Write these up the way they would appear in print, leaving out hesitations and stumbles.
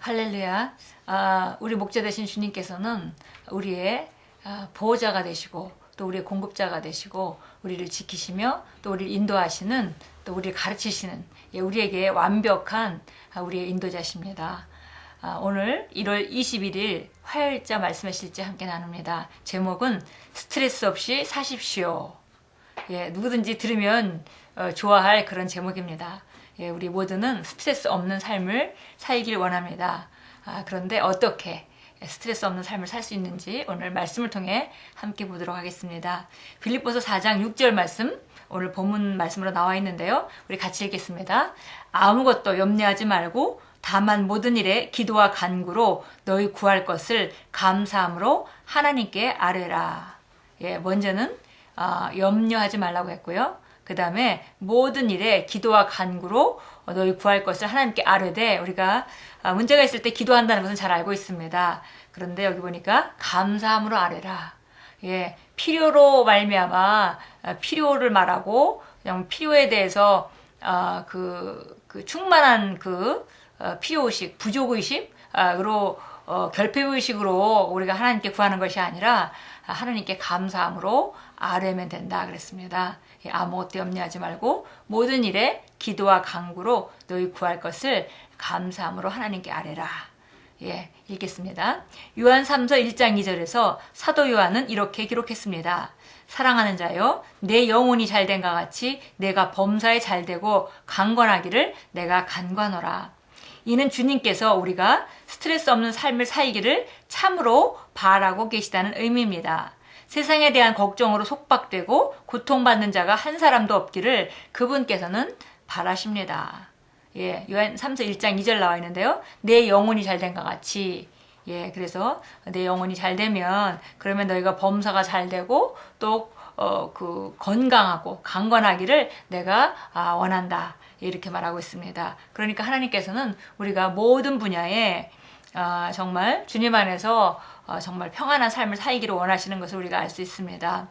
할렐루야. 우리 목자 되신 주님께서는 우리의 보호자가 되시고 또 우리의 공급자가 되시고 우리를 지키시며 또 우리를 인도하시는 또 우리를 가르치시는 우리에게 완벽한 우리의 인도자십니다. 오늘 1월 21일 화요일자 말씀의 실제 함께 나눕니다. 제목은 스트레스 없이 사십시오. 누구든지 들으면 좋아할 그런 제목입니다. 우리 모두는 스트레스 없는 삶을 살길 원합니다. 그런데 어떻게 스트레스 없는 삶을 살 수 있는지 오늘 말씀을 통해 함께 보도록 하겠습니다. 빌립보서 4장 6절 말씀, 오늘 본문 말씀으로 나와 있는데요. 우리 같이 읽겠습니다. 아무것도 염려하지 말고 다만 모든 일에 기도와 간구로 너희 구할 것을 감사함으로 하나님께 아뢰라. 먼저는 염려하지 말라고 했고요. 그 다음에 모든 일에 기도와 간구로 너희 구할 것을 하나님께 아뢰되, 우리가 문제가 있을 때 기도한다는 것은 잘 알고 있습니다. 그런데 여기 보니까 감사함으로 아뢰라. 필요로 말미암아 필요를 말하고 그냥 필요에 대해서 그 충만한 필요의식, 부족의식으로 결핍의식으로 우리가 하나님께 구하는 것이 아니라 하나님께 감사함으로 아뢰면 된다 그랬습니다. 아무것도 염려하지 말고 모든 일에 기도와 간구로 너희 구할 것을 감사함으로 하나님께 아뢰라. 읽겠습니다. 요한 3서 1장 2절에서 사도 요한은 이렇게 기록했습니다. 사랑하는 자여, 내 영혼이 잘된과 같이 내가 범사에 잘되고 강건하기를 내가 간구하노라. 이는 주님께서 우리가 스트레스 없는 삶을 살기를 참으로 바라고 계시다는 의미입니다. 세상에 대한 걱정으로 속박되고 고통받는 자가 한 사람도 없기를 그분께서는 바라십니다. 요한 3서 1장 2절 나와 있는데요. 내 영혼이 잘된과 같이. 그래서 내 영혼이 잘되면 그러면 너희가 범사가 잘되고 또 건강하고 강건하기를 내가 원한다. 이렇게 말하고 있습니다. 그러니까 하나님께서는 우리가 모든 분야에 정말 주님 안에서 정말 평안한 삶을 살기를 원하시는 것을 우리가 알 수 있습니다.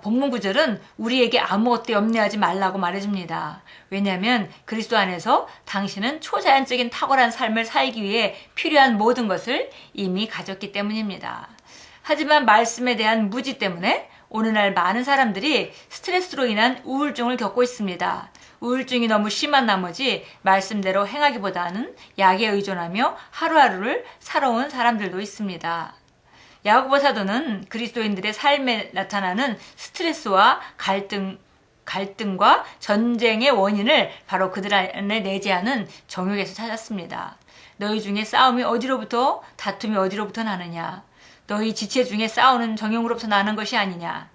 본문 구절은 우리에게 아무것도 염려하지 말라고 말해줍니다. 왜냐하면 그리스도 안에서 당신은 초자연적인 탁월한 삶을 살기 위해 필요한 모든 것을 이미 가졌기 때문입니다. 하지만 말씀에 대한 무지 때문에 오늘날 많은 사람들이 스트레스로 인한 우울증을 겪고 있습니다. 우울증이 너무 심한 나머지 말씀대로 행하기보다는 약에 의존하며 하루하루를 살아온 사람들도 있습니다. 야고보 사도는 그리스도인들의 삶에 나타나는 스트레스와 갈등과 전쟁의 원인을 바로 그들 안에 내재하는 정욕에서 찾았습니다. 너희 중에 다툼이 어디로부터 나느냐? 너희 지체 중에 싸우는 정욕으로부터 나는 것이 아니냐?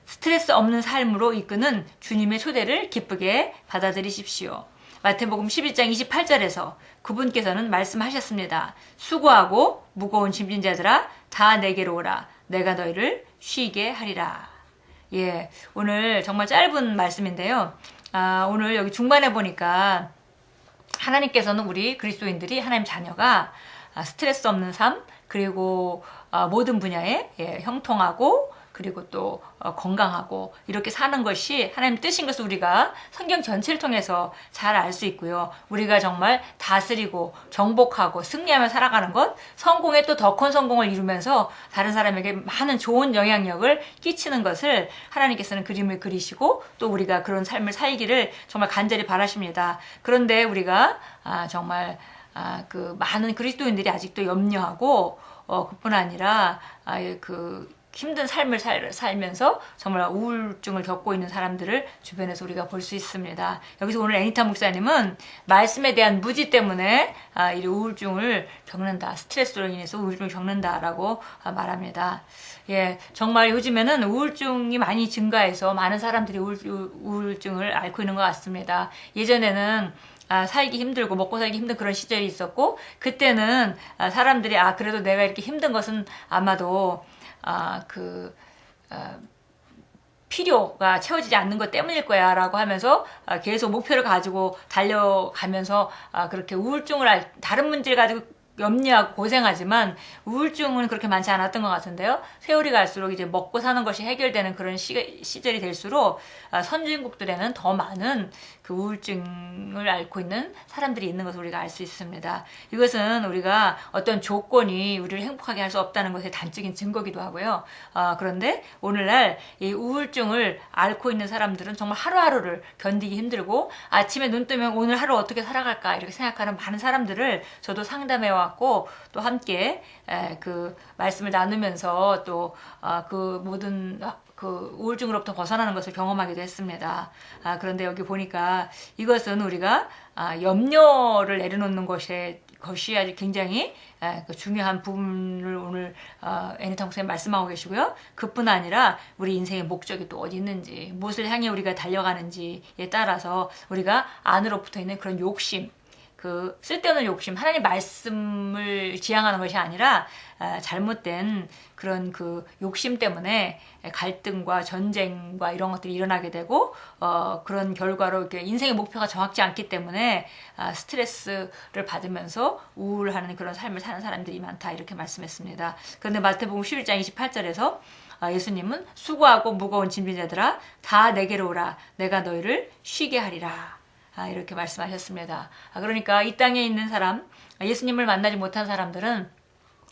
스트레스 없는 삶으로 이끄는 주님의 초대를 기쁘게 받아들이십시오. 마태복음 11장 28절에서 그분께서는 말씀하셨습니다. 수고하고 무거운 짐진 자들아 다 내게로 오라. 내가 너희를 쉬게 하리라. 오늘 정말 짧은 말씀인데요. 오늘 여기 중반에 보니까 하나님께서는 우리 그리스도인들이 하나님 자녀가 스트레스 없는 삶, 그리고 모든 분야에 형통하고 그리고 또 건강하고 이렇게 사는 것이 하나님 뜻인 것을 우리가 성경 전체를 통해서 잘 알 수 있고요. 우리가 정말 다스리고 정복하고 승리하며 살아가는 것, 성공에 또 더 큰 성공을 이루면서 다른 사람에게 많은 좋은 영향력을 끼치는 것을 하나님께서는 그림을 그리시고 또 우리가 그런 삶을 살기를 정말 간절히 바라십니다. 그런데 우리가 정말 많은 그리스도인들이 아직도 염려하고 그뿐 아니라 힘든 삶을 살면서 정말 우울증을 겪고 있는 사람들을 주변에서 우리가 볼 수 있습니다. 여기서 오늘 애니타 목사님은 말씀에 대한 무지 때문에 이 우울증을 겪는다, 스트레스로 인해서 우울증을 겪는다라고 말합니다. 정말 요즘에는 우울증이 많이 증가해서 많은 사람들이 우울증을 앓고 있는 것 같습니다. 예전에는 살기 힘들고 먹고 살기 힘든 그런 시절이 있었고, 그때는 사람들이 그래도 내가 이렇게 힘든 것은 아마도 필요가 채워지지 않는 것 때문일 거야 라고 하면서 계속 목표를 가지고 달려가면서 그렇게 우울증을 다른 문제를 가지고 염려하고 고생하지만 우울증은 그렇게 많지 않았던 것 같은데요. 세월이 갈수록 이제 먹고 사는 것이 해결되는 그런 시절이 될수록 선진국들에는 더 많은 그 우울증을 앓고 있는 사람들이 있는 것을 우리가 알 수 있습니다. 이것은 우리가 어떤 조건이 우리를 행복하게 할 수 없다는 것의 단적인 증거기도 하고요. 그런데 오늘날 이 우울증을 앓고 있는 사람들은 정말 하루하루를 견디기 힘들고 아침에 눈 뜨면 오늘 하루 어떻게 살아갈까 이렇게 생각하는 많은 사람들을 저도 상담해 왔고 또 함께 그 말씀을 나누면서 또 그 모든 그 우울증으로부터 벗어나는 것을 경험하기도 했습니다. 그런데 여기 보니까 이것은 우리가 염려를 내려놓는 것이 아주 굉장히 그 중요한 부분을 오늘 애니타 목사님 말씀하고 계시고요. 그뿐 아니라 우리 인생의 목적이 또 어디 있는지, 무엇을 향해 우리가 달려가는지에 따라서 우리가 안으로 붙어 있는 그런 욕심, 그 쓸데없는 욕심, 하나님 말씀을 지향하는 것이 아니라 잘못된 그런 그 욕심 때문에 갈등과 전쟁과 이런 것들이 일어나게 되고 그런 결과로 이렇게 인생의 목표가 정확지 않기 때문에 스트레스를 받으면서 우울하는 그런 삶을 사는 사람들이 많다 이렇게 말씀했습니다. 그런데 마태복음 11장 28절에서 예수님은 수고하고 무거운 짐진 자들아 다 내게로 오라 내가 너희를 쉬게 하리라 이렇게 말씀하셨습니다. 그러니까 이 땅에 있는 사람, 예수님을 만나지 못한 사람들은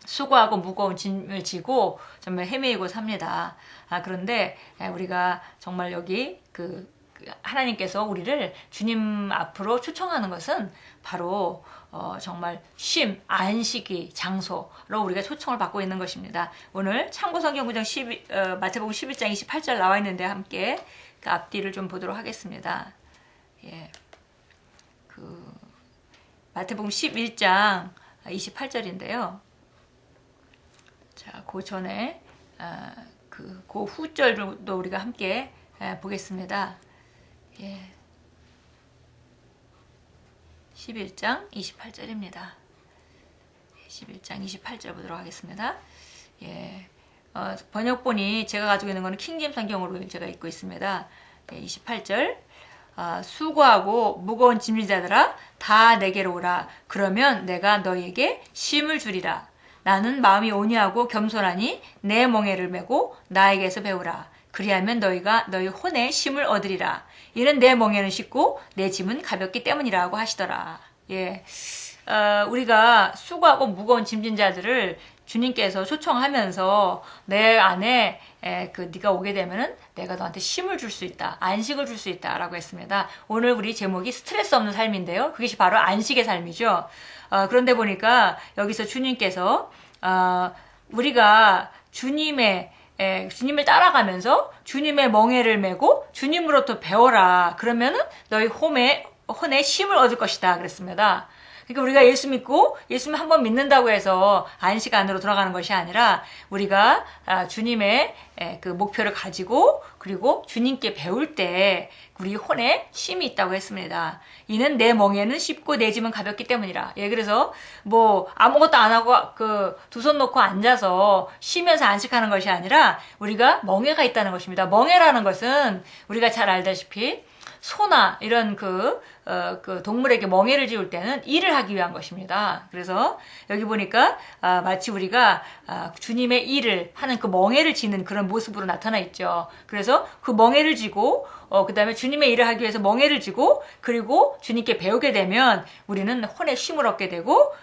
수고하고 무거운 짐을 지고 정말 헤매이고 sap니다. 그런데 우리가 정말 여기 하나님께서 우리를 주님 앞으로 초청하는 것은 바로 정말 쉼, 안식이 장소로 우리가 초청을 받고 있는 것입니다. 오늘 참고성경구장 마태복음 11장 28절 나와 있는데 함께 그 앞뒤를 좀 보도록 하겠습니다. 예. 마태복음 11장 28절인데요. 자, 그 전에 그 후절도 우리가 함께 보겠습니다. 예. 11장 28절입니다. 11장 28절 보도록 하겠습니다. 예. 번역본이 제가 가지고 있는 거는 킹제임스 성경으로 제가 읽고 있습니다. 28절. 수고하고 무거운 짐진 자들아 다 내게로 오라 그러면 내가 너희에게 쉼을 주리라 나는 마음이 온유하고 겸손하니 내 멍에를 메고 나에게서 배우라 그리하면 너희가 너희 혼에 쉼을 얻으리라 이는 내 멍에는 쉽고 내 짐은 가볍기 때문이라고 하시더라. 예, 우리가 수고하고 무거운 짐진 자들을 주님께서 초청하면서 내 안에 네가 오게 되면은 내가 너한테 쉼을 줄 수 있다, 안식을 줄 수 있다라고 했습니다. 오늘 우리 제목이 스트레스 없는 삶인데요. 그것이 바로 안식의 삶이죠. 그런데 보니까 여기서 주님께서 우리가 주님을 따라가면서 주님의 멍에를 메고 주님으로부터 배워라. 그러면은 너희 혼에 쉼을 얻을 것이다. 그랬습니다. 그러니까 우리가 예수 믿고 예수님 한번 믿는다고 해서 안식 안으로 들어가는 것이 아니라 우리가 주님의 그 목표를 가지고 그리고 주님께 배울 때 우리 혼에 쉼이 있다고 했습니다. 이는 내 멍에는 쉽고 내 짐은 가볍기 때문이라. 예, 그래서 뭐 아무것도 안 하고 두 손 놓고 앉아서 쉬면서 안식하는 것이 아니라 우리가 멍에가 있다는 것입니다. 멍에라는 것은 우리가 잘 알다시피 소나 이런 그 동물에게 멍에를 지울 때는 일을 하기 위한 것입니다. 그래서 여기 보니까 마치 우리가 주님의 일을 하는 그 멍에를 지는 그런 모습으로 나타나 있죠. 그래서 그 멍에를 지고 그 다음에 주님의 일을 하기 위해서 멍에를 지고 그리고 주님께 배우게 되면 우리는 혼의 쉼을 얻게 되고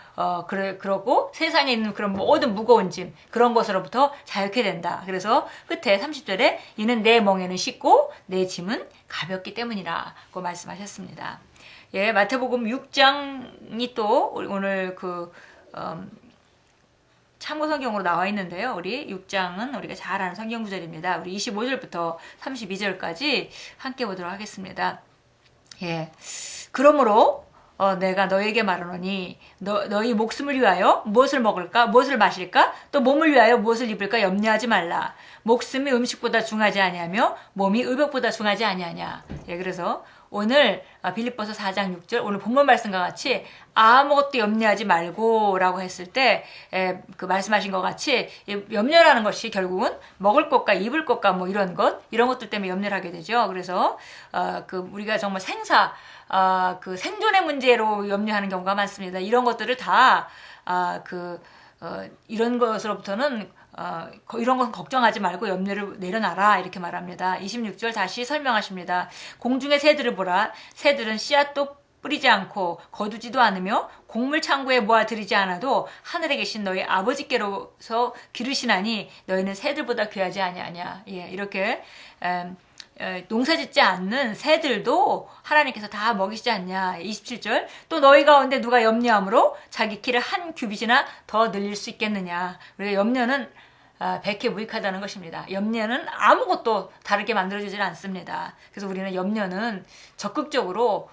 그러고 세상에 있는 그런 모든 무거운 짐 그런 것으로부터 자유케 된다. 그래서 끝에 30절에 이는 내 멍에는 쉽고 내 짐은 가볍기 때문이라고 말씀하셨습니다. 예, 마태복음 6장이 또 오늘 참고 성경으로 나와 있는데요. 우리 6장은 우리가 잘 아는 성경 구절입니다. 우리 25절부터 32절까지 함께 보도록 하겠습니다. 예, 그러므로 내가 너에게 말하노니 너희 목숨을 위하여 무엇을 먹을까 무엇을 마실까 또 몸을 위하여 무엇을 입을까 염려하지 말라. 목숨이 음식보다 중하지 아니하며 몸이 의복보다 중하지 아니하냐. 예, 그래서 오늘 빌립보서 4장 6절 오늘 본문 말씀과 같이 아무것도 염려하지 말고 라고 했을 때 그 말씀하신 것 같이 염려라는 것이 결국은 먹을 것과 입을 것과 뭐 이런 것들 때문에 염려를 하게 되죠. 그래서 우리가 정말 그 생존의 문제로 염려하는 경우가 많습니다. 이런 것들을 다 이런 것으로부터는 이런 건 걱정하지 말고 염려를 내려놔라 이렇게 말합니다. 26절 다시 설명하십니다. 공중의 새들을 보라. 새들은 씨앗도 뿌리지 않고 거두지도 않으며 곡물 창고에 모아 들이지 않아도 하늘에 계신 너희 아버지께로서 기르시나니 너희는 새들보다 귀하지 아니하냐. 예, 이렇게 농사짓지 않는 새들도 하나님께서 다 먹이시지 않냐. 27절 또 너희 가운데 누가 염려함으로 자기 키를 한 규빗이나 더 늘릴 수 있겠느냐. 우리가 염려는 백해 무익하다는 것입니다. 염려는 아무것도 다르게 만들어주질 않습니다. 그래서 우리는 염려는 적극적으로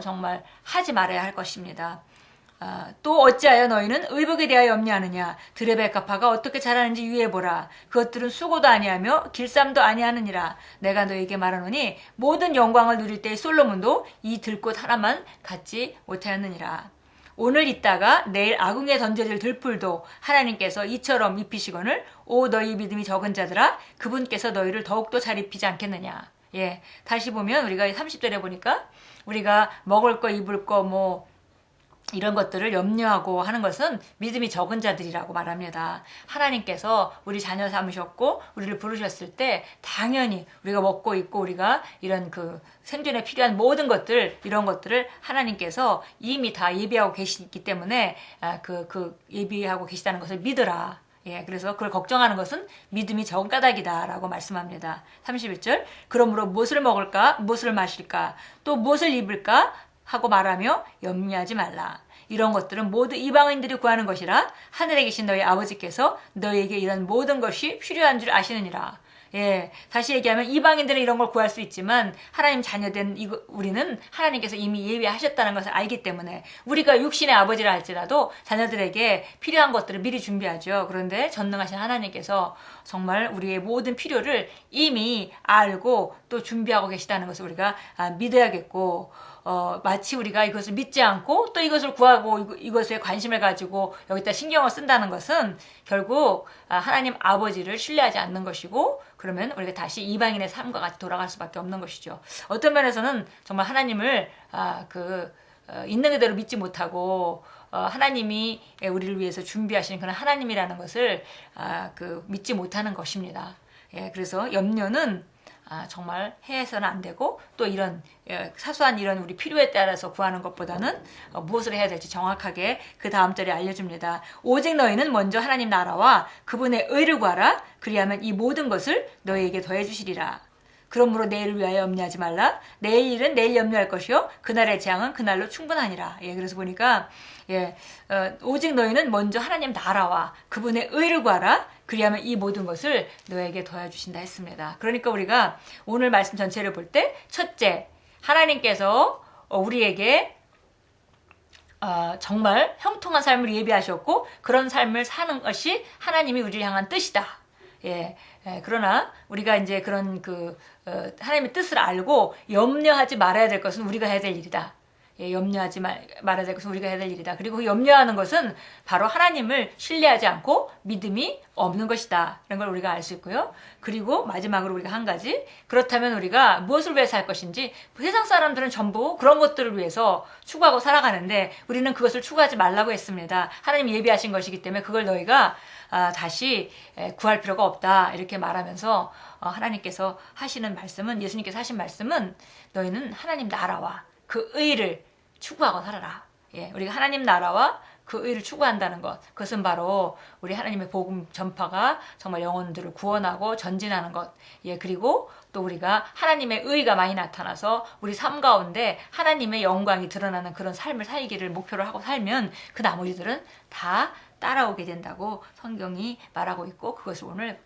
정말 하지 말아야 할 것입니다. 또 어찌하여 너희는 의복에 대하여 염려하느냐. 들의 백합화가 어떻게 자라는지 유의해보라. 그것들은 수고도 아니하며 길쌈도 아니하느니라. 내가 너희에게 말하노니 모든 영광을 누릴 때의 솔로몬도 이 들꽃 하나만 갖지 못하였느니라. 오늘 있다가 내일 아궁이에 던져질 들풀도 하나님께서 이처럼 입히시거늘 오 너희 믿음이 적은 자들아 그분께서 너희를 더욱더 잘 입히지 않겠느냐. 예, 다시 보면 우리가 30절에 보니까 우리가 먹을 거 입을 거 이런 것들을 염려하고 하는 것은 믿음이 적은 자들이라고 말합니다. 하나님께서 우리 자녀 삼으셨고 우리를 부르셨을 때 당연히 우리가 먹고 입고 우리가 이런 그 생존에 필요한 모든 것들 이런 것들을 하나님께서 이미 다 예비하고 계시기 때문에 예비하고 계시다는 것을 믿으라. 예, 그래서 그걸 걱정하는 것은 믿음이 적은 까닭이다 라고 말씀합니다. 31절 그러므로 무엇을 먹을까 무엇을 마실까 또 무엇을 입을까 하고 말하며 염려하지 말라. 이런 것들은 모두 이방인들이 구하는 것이라 하늘에 계신 너희 아버지께서 너희에게 이런 모든 것이 필요한 줄 아시느니라. 예, 다시 얘기하면 이방인들은 이런 걸 구할 수 있지만 하나님 자녀된 우리는 하나님께서 이미 예비하셨다는 것을 알기 때문에 우리가 육신의 아버지라 할지라도 자녀들에게 필요한 것들을 미리 준비하죠. 그런데 전능하신 하나님께서 정말 우리의 모든 필요를 이미 알고 또 준비하고 계시다는 것을 우리가 믿어야겠고 마치 우리가 이것을 믿지 않고 또 이것을 구하고 이것에 관심을 가지고 여기다 신경을 쓴다는 것은 결국 하나님 아버지를 신뢰하지 않는 것이고 그러면 우리가 다시 이방인의 삶과 같이 돌아갈 수밖에 없는 것이죠. 어떤 면에서는 정말 하나님을 있는 그대로 믿지 못하고 하나님이 우리를 위해서 준비하신 그런 하나님이라는 것을 믿지 못하는 것입니다. 예, 그래서 염려는 정말 해서는 안 되고 또 이런 사소한 이런 우리 필요에 따라서 구하는 것보다는 무엇을 해야 될지 정확하게 그 다음 절에 알려줍니다. 오직 너희는 먼저 하나님 나라와 그분의 의를 구하라. 그리하면 이 모든 것을 너희에게 더해 주시리라. 그러므로 내일을 위하여 염려하지 말라. 내일 일은 내일 염려할 것이요 그날의 재앙은 그날로 충분하니라. 예, 그래서 보니까 오직 너희는 먼저 하나님 나라와 그분의 의를 구하라. 그리하면 이 모든 것을 너에게 더해주신다 했습니다. 그러니까 우리가 오늘 말씀 전체를 볼 때 첫째, 하나님께서 우리에게 정말 형통한 삶을 예비하셨고 그런 삶을 사는 것이 하나님이 우리를 향한 뜻이다. 그러나 우리가 이제 그런 하나님의 뜻을 알고 염려하지 말아야 될 것은 우리가 해야 될 일이다. 염려하지 말아야 될 것은 우리가 해야 될 일이다. 그리고 염려하는 것은 바로 하나님을 신뢰하지 않고 믿음이 없는 것이다. 이런 걸 우리가 알 수 있고요. 그리고 마지막으로 우리가 한 가지, 그렇다면 우리가 무엇을 위해서 할 것인지, 세상 사람들은 전부 그런 것들을 위해서 추구하고 살아가는데 우리는 그것을 추구하지 말라고 했습니다. 하나님 예비하신 것이기 때문에 그걸 너희가 다시 구할 필요가 없다. 이렇게 말하면서 하나님께서 하시는 말씀은, 예수님께서 하신 말씀은 너희는 하나님 나라와 그 의를 추구하고 살아라. 우리가 하나님 나라와 그 의를 추구한다는 것, 그것은 바로 우리 하나님의 복음 전파가 정말 영혼들을 구원하고 전진하는 것. 그리고 또 우리가 하나님의 의가 많이 나타나서 우리 삶 가운데 하나님의 영광이 드러나는 그런 삶을 살기를 목표로 하고 살면 그 나머지들은 다 따라오게 된다고 성경이 말하고 있고, 그것을 오늘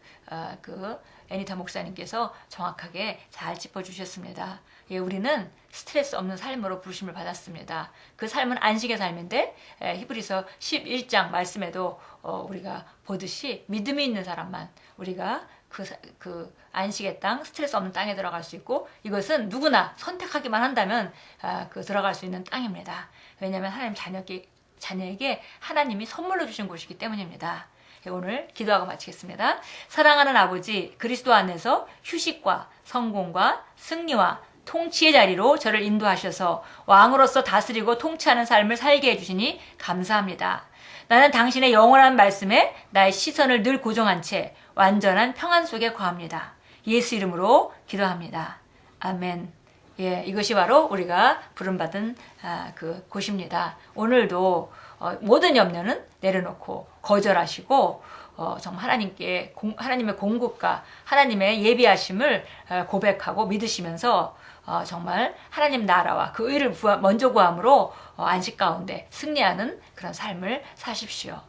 애니타 목사님께서 정확하게 잘 짚어주셨습니다. 우리는 스트레스 없는 삶으로 부르심을 받았습니다. 그 삶은 안식의 삶인데 히브리서 11장 말씀에도 우리가 보듯이 믿음이 있는 사람만 우리가 그 안식의 땅, 스트레스 없는 땅에 들어갈 수 있고, 이것은 누구나 선택하기만 한다면 들어갈 수 있는 땅입니다. 왜냐하면 하나님 자녀에게 하나님이 선물로 주신 곳이기 때문입니다. 오늘 기도하고 마치겠습니다. 사랑하는 아버지, 그리스도 안에서 휴식과 성공과 승리와 통치의 자리로 저를 인도하셔서 왕으로서 다스리고 통치하는 삶을 살게 해주시니 감사합니다. 나는 당신의 영원한 말씀에 나의 시선을 늘 고정한 채 완전한 평안 속에 거합니다. 예수 이름으로 기도합니다. 아멘. 예, 이것이 바로 우리가 부름받은 그 곳입니다. 오늘도 모든 염려는 내려놓고 거절하시고 정말 하나님의 공급과 하나님의 예비하심을 고백하고 믿으시면서 정말 하나님 나라와 그 의를 먼저 구함으로 안식 가운데 승리하는 그런 삶을 사십시오.